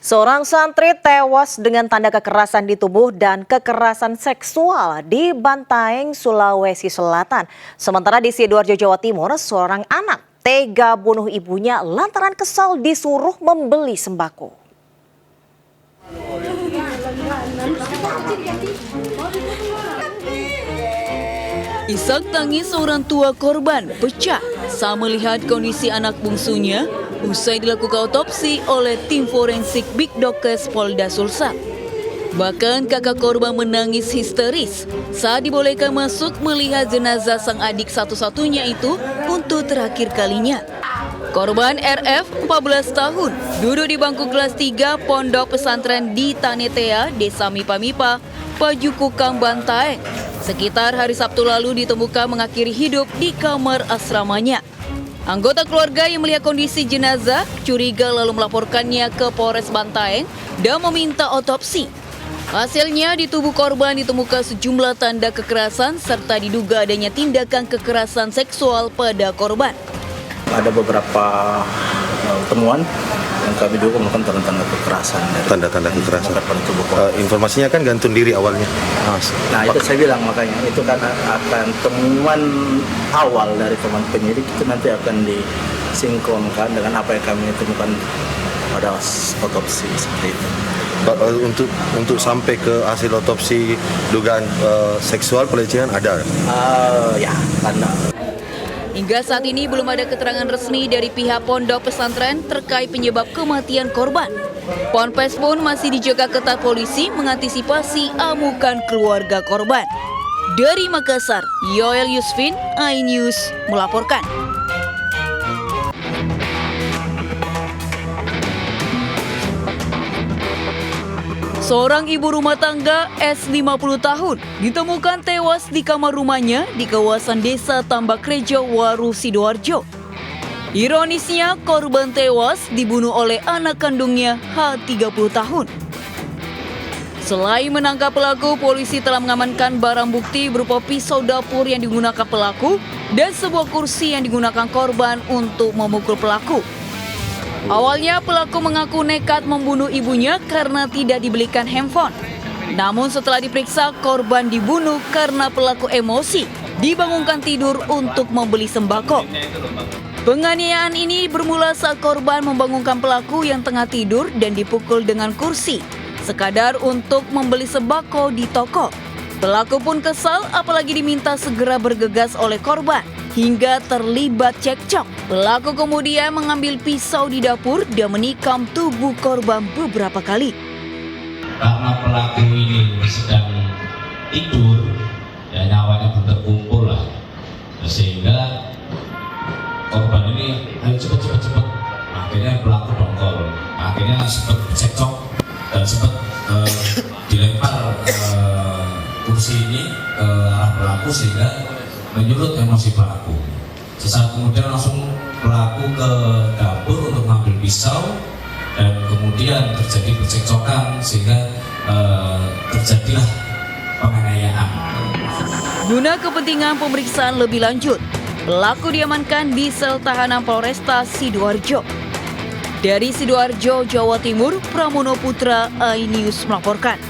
Seorang santri tewas dengan tanda kekerasan di tubuh dan kekerasan seksual di Bantaeng, Sulawesi Selatan. Sementara di Sidoarjo, Jawa Timur, seorang anak tega bunuh ibunya lantaran kesal disuruh membeli sembako. Isak tangis orang tua korban pecah saat melihat kondisi anak bungsunya usai dilakukan otopsi oleh tim forensik Big Dokes Polda Sulsel. Bahkan kakak korban menangis histeris saat dibolehkan masuk melihat jenazah sang adik satu-satunya itu untuk terakhir kalinya. Korban RF 14 tahun duduk di bangku kelas 3 Pondok Pesantren di Tanetea, Desa Mipa-Mipa, Pajukukang, Bantaeng. Sekitar hari Sabtu lalu ditemukan mengakhiri hidup di kamar asramanya. Anggota keluarga yang melihat kondisi jenazah curiga lalu melaporkannya ke Polres Bantaeng dan meminta otopsi. Hasilnya di tubuh korban ditemukan sejumlah tanda kekerasan serta diduga adanya tindakan kekerasan seksual pada korban. Ada beberapa temuan yang kami duga merupakan tanda-tanda kekerasan. Tanda-tanda kekerasan. Informasinya kan gantung diri awalnya. Nah itu saya bilang makanya itu karena akan temuan awal dari teman penyidik itu nanti akan disinkronkan dengan apa yang kami temukan pada otopsi seperti itu. Untuk sampai ke hasil otopsi dugaan seksual pelecehan ada? Ya, tanda. Hingga saat ini belum ada keterangan resmi dari pihak pondok pesantren terkait penyebab kematian korban. Ponpes pun masih dijaga ketat polisi mengantisipasi amukan keluarga korban. Dari Makassar, Yoel Yusfin, iNews melaporkan. Seorang ibu rumah tangga S50 tahun ditemukan tewas di kamar rumahnya di kawasan Desa Tambakrejo, Waru, Sidoarjo. Ironisnya, korban tewas dibunuh oleh anak kandungnya H30 tahun. Selain menangkap pelaku, polisi telah mengamankan barang bukti berupa pisau dapur yang digunakan pelaku dan sebuah kursi yang digunakan korban untuk memukul pelaku. Awalnya pelaku mengaku nekat membunuh ibunya karena tidak dibelikan handphone. Namun setelah diperiksa, korban dibunuh karena pelaku emosi dibangunkan tidur untuk membeli sembako. Penganiayaan ini bermula saat korban membangunkan pelaku yang tengah tidur dan dipukul dengan kursi, sekadar untuk membeli sembako di toko. Pelaku pun kesal apalagi diminta segera bergegas oleh korban. Hingga terlibat cekcok. Pelaku kemudian mengambil pisau di dapur dan menikam tubuh korban beberapa kali. Karena pelaku ini sedang tidur, ya nyawanya belum terkumpul lah, sehingga korban ini ayo cepet. Akhirnya pelaku dongkol. Akhirnya sempat cekcok dan sempat dilempar kursi ini ke arah pelaku sehingga menyulut emosi pelaku. Sesaat kemudian langsung pelaku ke dapur untuk mengambil pisau dan kemudian terjadi percekcokan sehingga terjadilah penganiayaan. Guna kepentingan pemeriksaan lebih lanjut, pelaku diamankan di sel tahanan Polresta Sidoarjo. Dari Sidoarjo, Jawa Timur, Pramono Putra, iNews melaporkan.